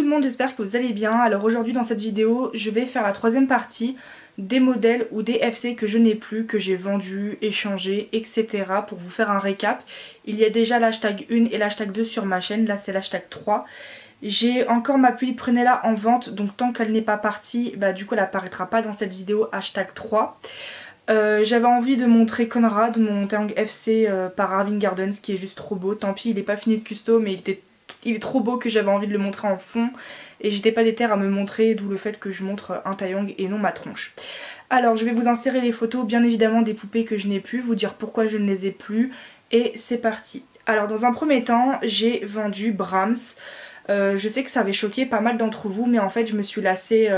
le monde, j'espère que vous allez bien. Alors aujourd'hui dans cette vidéo je vais faire la troisième partie des modèles ou des FC que je n'ai plus, que j'ai vendus, échangés, etc. pour vous faire un récap. Il y a déjà l'hashtag 1 et l'hashtag 2 sur ma chaîne, là c'est l'hashtag 3. J'ai encore ma Pulippe Prunella en vente, donc tant qu'elle n'est pas partie, bah du coup elle apparaîtra pas dans cette vidéo hashtag 3. J'avais envie de montrer Conrad, mon Taeyong FC par Arvin Gardens qui est juste trop beau. Tant pis, il n'est pas fini de custo, mais il est trop beau que j'avais envie de le montrer en fond. Et j'étais pas déterre à me montrer, d'où le fait que je montre un Taeyong et non ma tronche. Alors je vais vous insérer les photos bien évidemment des poupées que je n'ai plus, vous dire pourquoi je ne les ai plus. Et c'est parti. Alors dans un premier temps, j'ai vendu Brahms. Je sais que ça avait choqué pas mal d'entre vous, mais en fait je me suis lassée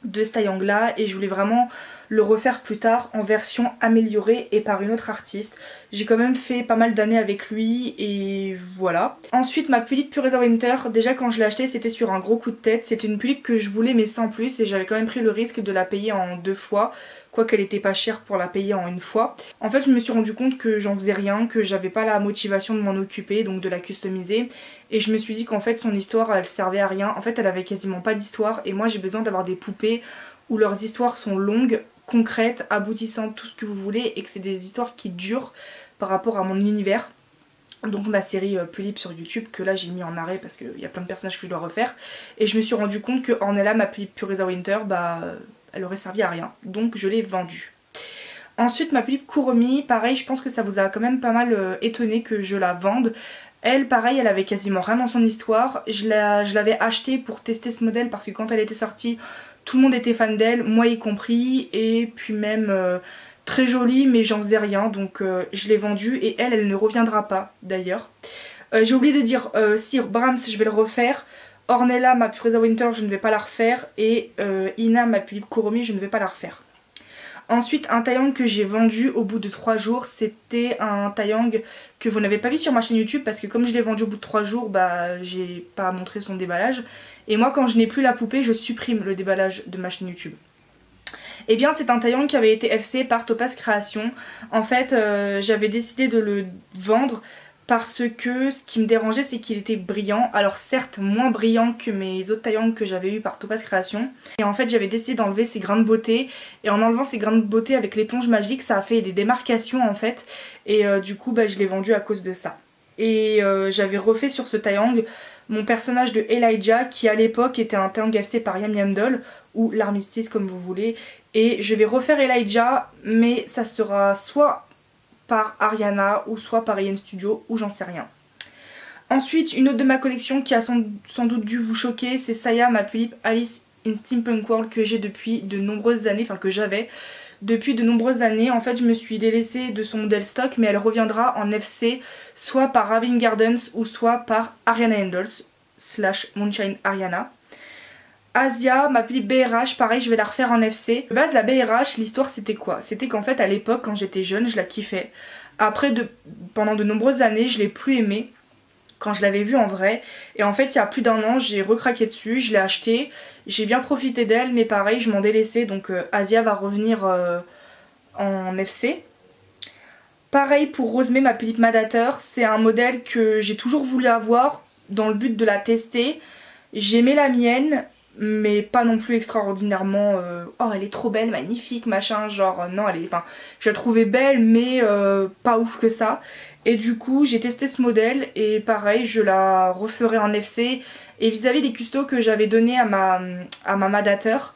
de ce Taeyong là et je voulais vraiment le refaire plus tard en version améliorée et par une autre artiste. J'ai quand même fait pas mal d'années avec lui et voilà. Ensuite ma Pulippe Pureza Winter, déjà quand je l'ai acheté c'était sur un gros coup de tête. C'était une Pulippe que je voulais mais sans plus et j'avais quand même pris le risque de la payer en 2 fois. Quoique elle était pas chère pour la payer en une fois. En fait je me suis rendu compte que j'en faisais rien, que j'avais pas la motivation de m'en occuper, donc de la customiser. Et je me suis dit qu'en fait son histoire elle servait à rien. En fait elle avait quasiment pas d'histoire et moi j'ai besoin d'avoir des poupées où leurs histoires sont longues, concrètes, aboutissantes, tout ce que vous voulez, et que c'est des histoires qui durent par rapport à mon univers. Donc ma série Pulippe sur YouTube, que là j'ai mis en arrêt parce qu'il y a plein de personnages que je dois refaire. Et je me suis rendu compte que Ornella, ma Pulippe Pureza Winter, bah elle aurait servi à rien. Donc je l'ai vendue. Ensuite ma Pulippe Kuromi, pareil, je pense que ça vous a quand même pas mal étonné que je la vende. Elle, pareil, elle avait quasiment rien dans son histoire. Je l'avais achetée pour tester ce modèle parce que quand elle était sortie, tout le monde était fan d'elle, moi y compris. Et puis même très jolie, mais j'en faisais rien. Donc je l'ai vendue et elle ne reviendra pas d'ailleurs. J'ai oublié de dire, si Brahms, je vais le refaire. Ornella, ma Pureza Winter, je ne vais pas la refaire. Et Ina, ma Pulippe Kuromi, je ne vais pas la refaire. Ensuite un Taeyong que j'ai vendu au bout de 3 jours, c'était un Taeyong que vous n'avez pas vu sur ma chaîne YouTube parce que comme je l'ai vendu au bout de 3 jours, bah j'ai pas montré son déballage. Et moi quand je n'ai plus la poupée, je supprime le déballage de ma chaîne YouTube. Et bien c'est un Taeyong qui avait été FC par Topaz Création. En fait j'avais décidé de le vendre parce que ce qui me dérangeait c'est qu'il était brillant. Alors certes moins brillant que mes autres Taeyong que j'avais eu par Topaz Création. Et en fait j'avais décidé d'enlever ses grains de beauté. Et en enlevant ces grains de beauté avec l'éponge magique ça a fait des démarcations en fait. Et du coup bah, je l'ai vendu à cause de ça. Et j'avais refait sur ce Taeyong mon personnage de Elijah qui à l'époque était un Taeyong FC par Yam Yam Doll ou l'armistice comme vous voulez. Et je vais refaire Elijah mais ça sera soit par Ariana ou soit par Yen Studio ou j'en sais rien. Ensuite une autre de ma collection qui a sans doute dû vous choquer, c'est Saya, ma Pulippe Alice in Steampunk World que j'ai depuis de nombreuses années, enfin que j'avais depuis de nombreuses années. En fait je me suis délaissée de son modèle stock mais elle reviendra en FC soit par Arvin Gardens ou soit par Ariana Handles / Moonshine Ariana. Asia, ma Pulippe BRH, pareil je vais la refaire en FC. De base la BRH, l'histoire c'était quoi? C'était qu'en fait à l'époque quand j'étais jeune je la kiffais. Après pendant de nombreuses années je l'ai plus aimée quand je l'avais vue en vrai. Et en fait il y a plus d'1 an j'ai recraqué dessus, je l'ai achetée. J'ai bien profité d'elle mais pareil je m'en délaissais donc Asia va revenir en FC. Pareil pour Rosemée, ma Pulippe Madateur, c'est un modèle que j'ai toujours voulu avoir dans le but de la tester. J'aimais la mienne mais pas non plus extraordinairement oh elle est trop belle, magnifique, machin, genre non elle est, enfin je la trouvais belle mais pas ouf que ça. Et du coup j'ai testé ce modèle et pareil je la referai en FC. Et vis-à-vis des custos que j'avais donné à ma Madateur,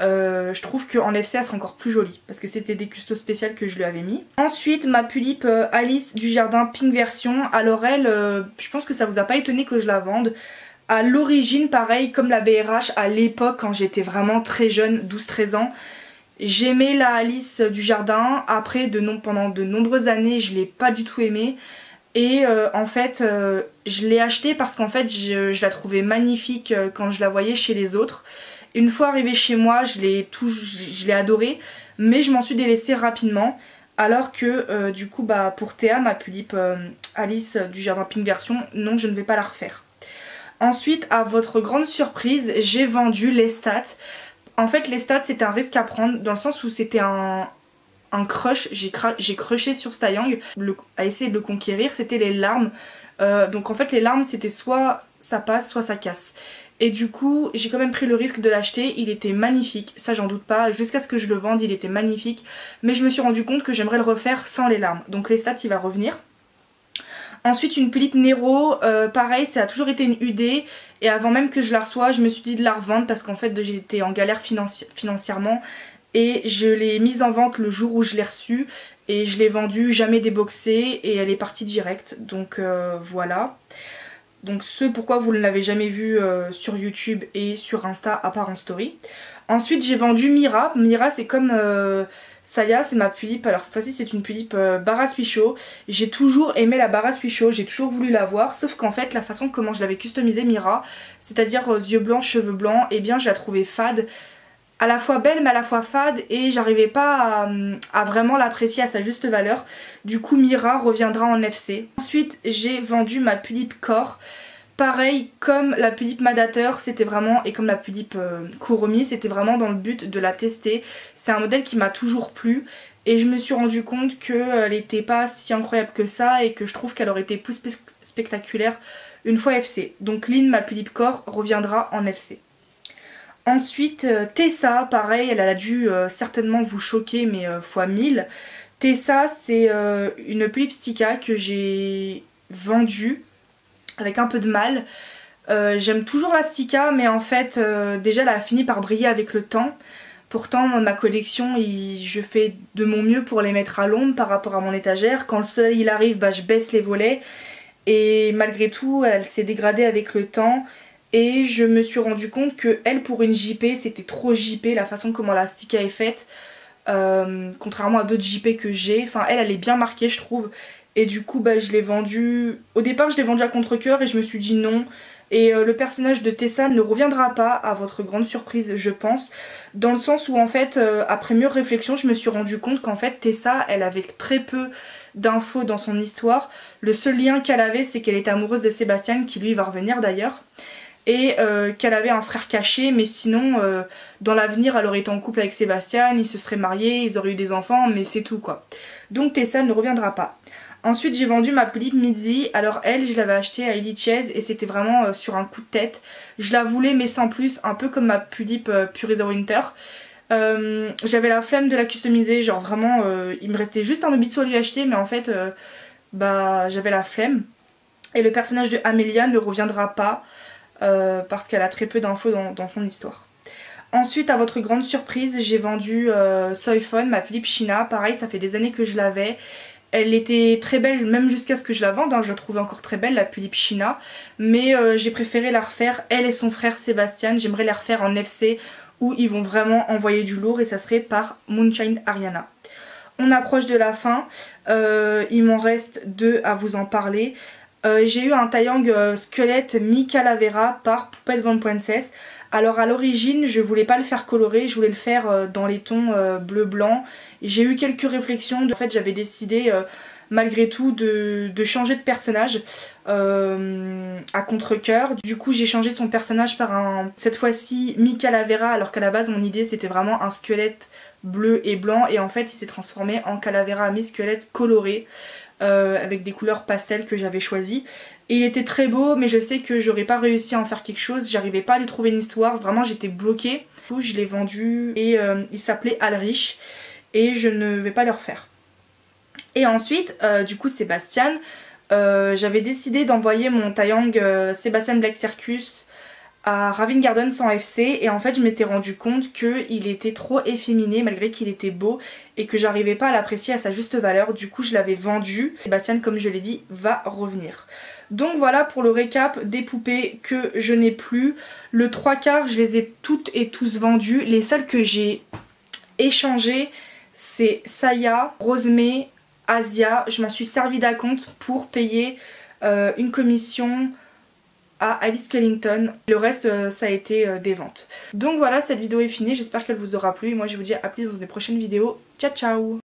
je trouve qu'en FC elle sera encore plus jolie parce que c'était des custos spéciales que je lui avais mis. Ensuite ma Pulippe Alice du Jardin Pink version. Alors elle, je pense que ça vous a pas étonné que je la vende. À l'origine pareil comme la BRH à l'époque quand j'étais vraiment très jeune, 12-13 ans, j'aimais la Alice du Jardin. Après pendant de nombreuses années je l'ai pas du tout aimée. Et en fait je l'ai achetée parce qu'en fait je la trouvais magnifique quand je la voyais chez les autres. Une fois arrivée chez moi je l'ai adorée mais je m'en suis délaissée rapidement. Alors que du coup bah, pour Théa, ma Pulippe Alice du Jardin Pink version, non je ne vais pas la refaire. Ensuite à votre grande surprise j'ai vendu les stats. En fait les stats c'était un risque à prendre dans le sens où c'était un crush, j'ai crushé sur ce Taeyong à essayer de le conquérir, c'était les larmes. Donc en fait les larmes c'était soit ça passe soit ça casse. Et du coup j'ai quand même pris le risque de l'acheter. Il était magnifique, ça j'en doute pas, jusqu'à ce que je le vende il était magnifique. Mais je me suis rendu compte que j'aimerais le refaire sans les larmes. Donc les stats il va revenir. Ensuite une Philippe Nero, pareil ça a toujours été une UD. Et avant même que je la reçoive je me suis dit de la revendre parce qu'en fait j'étais en galère financièrement. Et je l'ai mise en vente le jour où je l'ai reçue. Et je l'ai vendue jamais déboxée et elle est partie direct. Donc voilà. Donc ce pourquoi vous ne l'avez jamais vu sur YouTube et sur Insta à part en story. Ensuite j'ai vendu Mira. Mira c'est comme Saya, c'est ma Philippe. Alors cette fois-ci c'est une Philippe Barras Pichot. J'ai toujours aimé la Barras Pichot, j'ai toujours voulu l'avoir. Sauf qu'en fait la façon comment je l'avais customisée Mira, c'est-à-dire yeux blancs, cheveux blancs, et bien je la trouvais fade. À la fois belle mais à la fois fade et j'arrivais pas à vraiment l'apprécier à sa juste valeur. Du coup Mira reviendra en FC. Ensuite j'ai vendu ma Philippe Core. Pareil comme la Philippe Madateur c'était vraiment, et comme la Philippe Kuromi, c'était vraiment dans le but de la tester. C'est un modèle qui m'a toujours plu et je me suis rendu compte qu'elle n'était pas si incroyable que ça et que je trouve qu'elle aurait été plus spectaculaire une fois FC. Donc Lynn, ma Philippe Core, reviendra en FC. Ensuite Tessa, pareil, elle a dû certainement vous choquer mais fois 1000. Tessa c'est une Philippe Stika que j'ai vendue avec un peu de mal. J'aime toujours la Stika mais en fait déjà elle a fini par briller avec le temps. Pourtant ma collection je fais de mon mieux pour les mettre à l'ombre par rapport à mon étagère. Quand le soleil il arrive je baisse les volets et malgré tout elle s'est dégradée avec le temps. Et je me suis rendu compte que elle pour une JP c'était trop JP la façon comment la Stika est faite. Contrairement à d'autres JP que j'ai. Enfin elle est bien marquée je trouve. Et du coup je l'ai vendue. Au départ je l'ai vendue à contre-cœur et je me suis dit non. Et le personnage de Tessa ne reviendra pas à votre grande surprise je pense. Dans le sens où en fait après mûre réflexion je me suis rendu compte qu'en fait Tessa elle avait très peu d'infos dans son histoire. Le seul lien qu'elle avait c'est qu'elle était amoureuse de Sébastien qui lui va revenir d'ailleurs. Et qu'elle avait un frère caché mais sinon dans l'avenir elle aurait été en couple avec Sébastien, ils se seraient mariés, ils auraient eu des enfants mais c'est tout quoi. Donc Tessa ne reviendra pas. Ensuite j'ai vendu ma Philippe Mizzi. Alors elle je l'avais achetée à Illiches et c'était vraiment sur un coup de tête. Je la voulais mais sans plus, un peu comme ma Philippe Pureza Winter. J'avais la flemme de la customiser, genre vraiment il me restait juste un Obitsu à lui acheter mais en fait j'avais la flemme. Et le personnage de Amelia ne reviendra pas. Parce qu'elle a très peu d'infos dans son histoire. Ensuite à votre grande surprise j'ai vendu Soifon, ma Philippe China. Pareil ça fait des années que je l'avais. Elle était très belle même jusqu'à ce que je la vende, hein. Je la trouvais encore très belle la Philippe China. Mais j'ai préféré la refaire, elle et son frère Sébastien. J'aimerais la refaire en FC où ils vont vraiment envoyer du lourd et ça serait par Moonshine Ariana. On approche de la fin, il m'en reste 2 à vous en parler. J'ai eu un Taeyang squelette mi-calavera par Poupette Van Princess. Alors à l'origine je voulais pas le faire colorer, je voulais le faire dans les tons bleu-blanc. J'ai eu quelques réflexions, en fait j'avais décidé malgré tout de changer de personnage à contre-cœur. Du coup j'ai changé son personnage par cette fois-ci mi-calavera alors qu'à la base mon idée c'était vraiment un squelette bleu et blanc et en fait il s'est transformé en calavera mi-squelette coloré. Avec des couleurs pastel que j'avais choisies. Et il était très beau mais je sais que j'aurais pas réussi à en faire quelque chose, j'arrivais pas à lui trouver une histoire, vraiment j'étais bloquée. Du coup je l'ai vendu et il s'appelait Alrich et je ne vais pas le refaire. Et ensuite du coup Sébastien, j'avais décidé d'envoyer mon Taeyang Sébastien Black Circus à Ravin Garden sans FC et en fait je m'étais rendu compte qu'il était trop efféminé malgré qu'il était beau et que j'arrivais pas à l'apprécier à sa juste valeur. Du coup je l'avais vendu. Sébastien comme je l'ai dit va revenir. Donc voilà pour le récap des poupées que je n'ai plus. Le 3/4 je les ai toutes et tous vendues. Les seules que j'ai échangées c'est Saya, Rosemée, Asia. Je m'en suis servi d'acompte pour payer une commission à Alice Kellington. Le reste ça a été des ventes. Donc voilà cette vidéo est finie, j'espère qu'elle vous aura plu. Moi je vous dis à plus dans une prochaine vidéo. Ciao ciao.